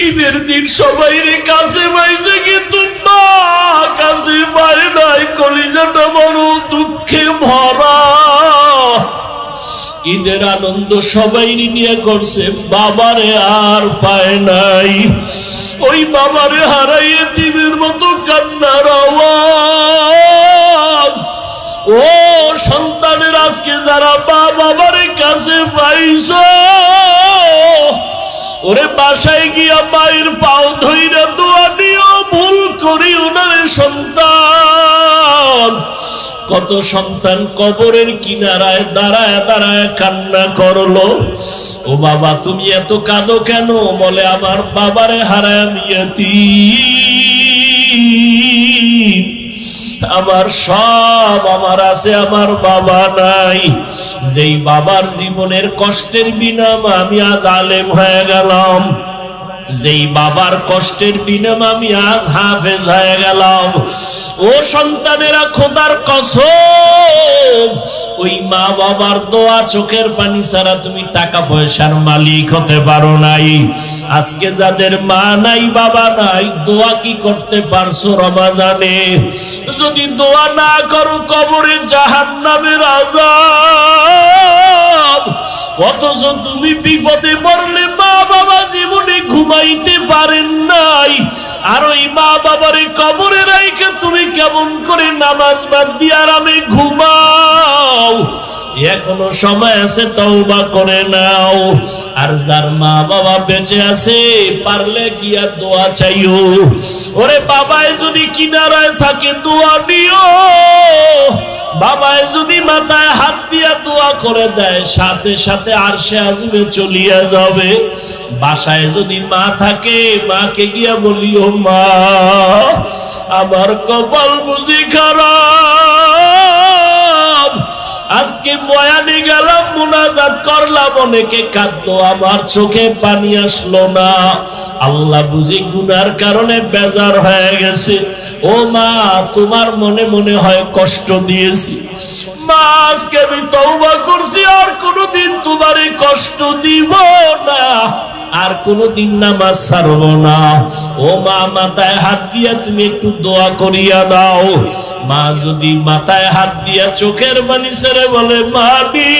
ঈদের দিন সবাই কাছে পাইছে, কিন্তু না কাছে পায় নাই। কলিজাটা বড় দুঃখে ভরা। ঈদের আনন্দ সবাই নিয়ে করছে, বাবারে আর পায় নাই। ওই বাবারে হারাইয়ে দিবের মতো কান্নার আওয়াজ। ও সন্তানের আজকে যারা বাবারে কাছে পাইছো, ওরে বাসায় গিয়া মায়ের পাও ধইরা দোয়া নিও, ভুল করি ওনারে সন্তান। কত সন্তান কবরের কিনারায় দাঁড়ায় দাঁড়ায় কান্না করলো। ও বাবা তুমি এত কাঁদো কেন? বলে আমার বাবারে হারায় নিয়েছি, আমার সব আমার আছে, আমার বাবা নাই। যেই বাবার জীবনের কষ্টের বিনিময়ে আমি আজ আলেম হয়ে গেলাম, যেই বাবার কষ্টের বিনিময়ে আমি আজ হাফেজ হয়ে গেলাম। ও সন্তানেরা, খোদার কসম, ওই মা বাবার দোয়া চোখের পানি ছাড়া তুমি টাকা পয়সার মালিক হতে পারো নাই। আজকে যাদের মা নাই বাবা নাই, দোয়া কি করতে পারছো রমজানে? যদি দোয়া না করো কবরে জাহান্নামের আযাব। অথচ তুমি বিপদে পড়লে মা বাবা জীবনে ঘুমাইতে পারেন নাই, আর ওই মা বাবারে কবরে রাইখে তুমি কেমন করে নামাজ বাদ দিয়ে আরামে ঘুমাও? এখনো সময় আছে, তওবা করে নাও। আর যার মা বাবা বেঁচে আছে, পারলে গিয়া দোয়া চাইও। ওরে বাবায় যদি কিনারায় থাকে দোয়া নিও। বাবায় যদি মাথায় হাত দিয়া দোয়া করে দেয়, সাথে সাথে আরশে আজিমে চলিয়া যাবে। বাসায় যদি মা থাকে, মাকে গিয়া বলিও, মা আমার কপাল বুঝি খারাপ, আজকে বয়ানে গেলাম, মুনাজাত করলাম, অনেকে কাঁদলো, আমার চোখে পানি আসলো না। আল্লাহ বুঝি গুনার কারণে বেজার হয়ে গেছে। ও মা, তোমার মনে মনে হয় কষ্ট দিয়েছি। মা, আজকে আমি তওবা করছি, আর কোনোদিন তোমারে কষ্ট দিব না, আর কোনোদিন নামাজ ছাড়ব না। ও মা, মাথায় হাত দিয়া তুমি একটু দোয়া করিয়া দাও। মা যদি মাথায় হাত দিয়া চোখের পানি ছেড়ে বলে, মাবি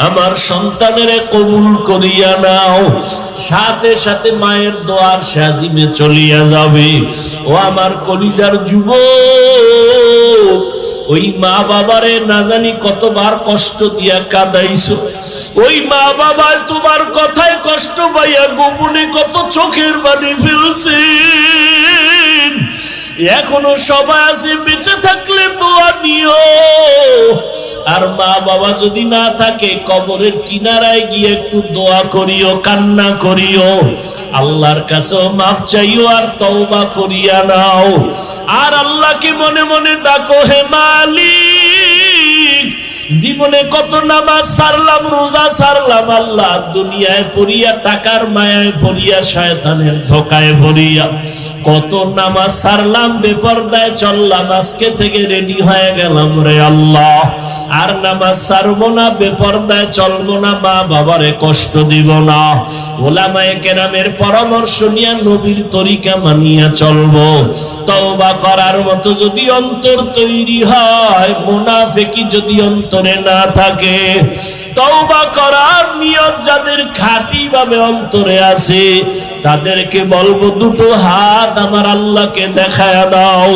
আমার সন্তানের কবুল করিয়া নাও, সাথে সাথে মায়ের দোয়ার সাজিমে চলিয়া যাবে। ও আমার কলিজার যুবক, ওই মা বাবারে না জানি কতবার কষ্ট দিয়া কাঁদাইছো। ওই মা বাবা তোমার কথায় কষ্ট পাইয়া গোপনে কত চোখের পানি ফেলছে। এখনো সবাই আছে, বেঁচে থাকলে দোয়া নিও। আর মা বাবা যদি না থাকে, কবরের কিনারায় গিয়ে একটু দোয়া করিও, কান্না করিও, আল্লাহর কাছে মাফ চাইও, আর তওবা করিয়া নাও। আর আল্লাহকে মনে মনে ডাকো, হে মালিক, জীবনে কত নামাজ ছাড়লাম, রোজা ছাড়লাম, আল্লাহ দুনিয়ায় পড়িয়া, টাকার মায়ায় পড়িয়া, শয়তানের ধোকায় পড়িয়া কত নামাজ ছাড়লাম, বেপরদায় চললাম, আজকে থেকে রেডি হয়ে গেলাম রে আল্লাহ, আর নামাজ ছাড়বো না, বেপরদায় চলবো না, মা বাবারে কষ্ট দিব না। ওলামায়ে কেরামের পরামর্শ নিয়ে নবীর তরিকা মানিয়া চলবো। তওবা করার মতো যদি অন্তর তৈরি হয়, মুনাফিকি যদি অন্তরে না থাকে, তওবা করার নিয়ত যাদের খাঁটি ভাবে অন্তরে আছে, তাদেরকে বলবো, দুটো হাত আমার আল্লাহকে দেখায় দাও।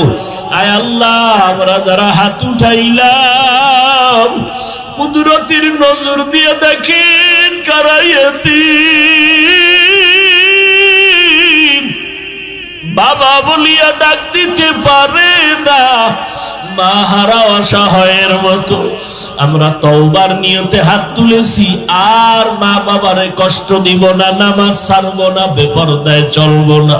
আয় আল্লাহ, আমরা যারা হাত উঠাইলাম, কুদরতির নজর দিয়ে দেখেন কারাইয়াতি বাবা বলিয়া ডাক দিতে পারে না, মা হারা অসহায়ের মতো। আমরা তওবার নিয়তে হাত তুলেছি, আর মা বাবারে কষ্ট দিব না, নামাজ ছাড়বো না, বেপরদায় চলবো না,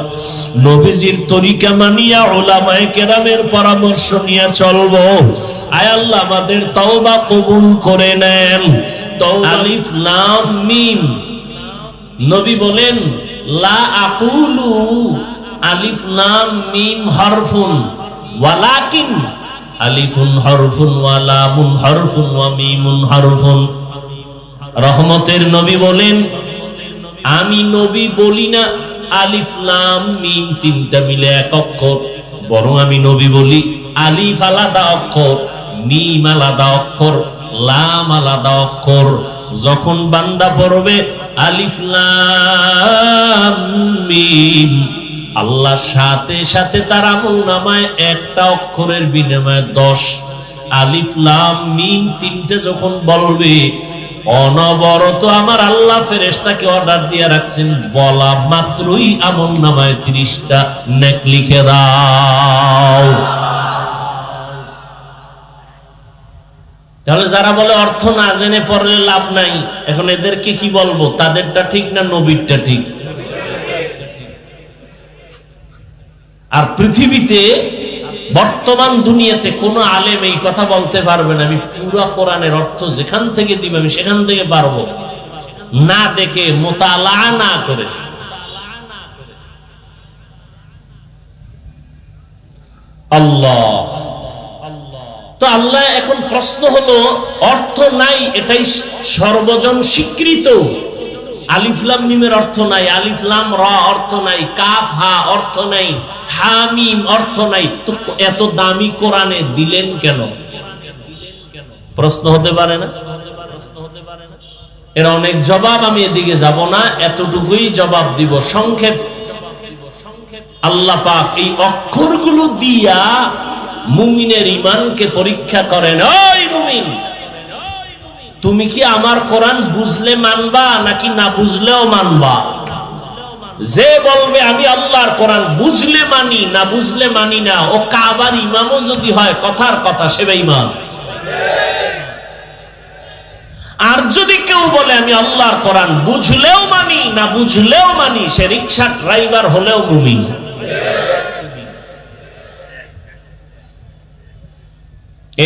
নবীজির তরিকা মানিয়া, উলামায়ে কেরামের পরামর্শ নিয়ে চলবো। আয় আল্লাহ, আমাদের তওবা কবুল করে নেন। আলিফ লাম মিম, নবী বলেন, লা আকুলু আলিফ লাম মিম হরফুন ওয়ালাকিন আলিফুন হরফুন ওয়া লামুন হরফুন ওয়া মিমুন হরফুন। রহমতের নবী বলেন, আমি নবী বলি না আলিফ লাম মিম তিনটা মিলে এক অক্ষর, বরং আমি নবী বলি আলিফ আলাদা অক্ষর, মিম আলাদা অক্ষর, লাম আলাদা অক্ষর। যখন বান্দা পড়বে আলিফ লাম মিম, আল্লাহ সাথে সাথে তার আমলনামায় একটা অক্ষরের বিনিময়ে 10। আলিফ লাম মিম তিনটে যখন বলবে, অনবরত আমার আল্লাহ ফেরেশতাকে অর্ডার দিয়ে রাখছেন, বলা মাত্রই আমলনামায় 30টা নেক লিখে দাও। তাহলে যারা বলে অর্থ না জেনে পড়লে লাভ নাই, এখন এদেরকে কি বলবো? তাদেরটা ঠিক না নবীরটা ঠিক? আর পৃথিবীতে বর্তমান দুনিয়াতে কোন আলেম এই কথা বলতে পারবে না আমি পুরো কোরআনের অর্থ যেখান থেকে দিব আমি সেখান থেকে পারবো, না দেখে মুতালা না করে। আল্লাহ তো আল্লাহ এখন প্রশ্ন হলো, অর্থ নাই এটাই সর্বজন স্বীকৃত। আলিফ লাম মিমের অর্থ নাই, আলিফ লাম র অর্থ নাই, কাফ হা অর্থ নাই, হা মিম অর্থ নাই, তো এত দামি কোরআনে দিলেন কেন? প্রশ্ন হতে পারে না? এর অনেক জবাব, আমি এদিকে যাব না, এতটুকুই জবাব দিব সংক্ষেপ। আল্লাহ পাক এই অক্ষরগুলো দিয়া মুমিনের ঈমানকে পরীক্ষা করেন। ওই মুমিন, তুমি কি আমার কোরআন বুঝলে মানবা নাকি না বুঝলেও মানবা? যে বলবে আমি আল্লাহর কোরআন বুঝলে মানি, না বুঝলে মানি না, ও কাবার ইমামও যদি হয় কথার কথা সে বেঈমান। আর যদি কেউ বলে আমি আল্লাহর কোরআন বুঝলেও মানি না বুঝলেও মানি, সে রিকশা ড্রাইভার হলেও মুমিন।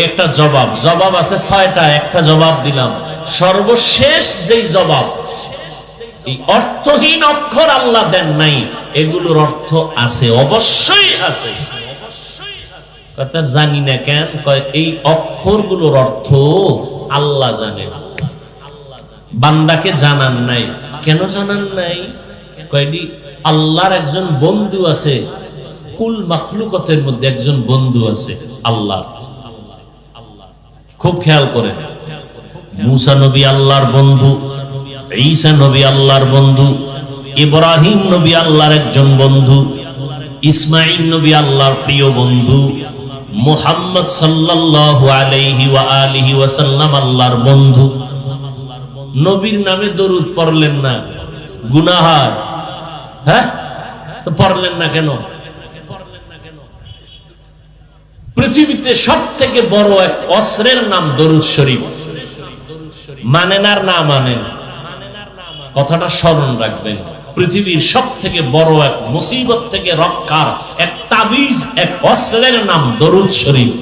একটা জবাব আছে 6টা, একটা জবাব দিলাম। সর্বশেষ যেই জবাব, এই অর্থহীন অক্ষর আল্লাহ দেন নাই, এগুলোর অর্থ আছে, অবশ্যই আছে। কথা জানি না কেন, কয় এই অক্ষরগুলোর অর্থ আল্লাহ জানেন, বান্দাকে জানান নাই। কেন জানান নাই? কয়টি আল্লাহর একজন বন্ধু আছে, কুল মাখলুকতের মধ্যে একজন বন্ধু আছে আল্লাহ। খুব খেয়াল করেন, মুসা নবী আল্লাহর বন্ধু, ঈসা নবী আল্লাহর বন্ধু, ইব্রাহিম নবী আল্লাহর একজন বন্ধু, ইসমাঈল নবী আল্লাহর প্রিয় বন্ধু, মুহাম্মদ সাল্লাল্লাহু আলাইহি ওয়া আলিহি ওয়াসাল্লাম আল্লাহর বন্ধু। নবীর নামে দরুদ পড়লেন না, গুনাহ হয়? হ্যাঁ, তো পড়লেন না কেন? পৃথিবীতে সব থেকে বড় এক অস্ত্রের নাম দরুদ শরীফ। মানেন আর না মানেন, কথাটা স্মরণ রাখবেন। পৃথিবীর সব থেকে বড় এক মুসিবত থেকে রক্ষার এক তাবিজ, এক অস্ত্রের নাম দরুদ শরীফ।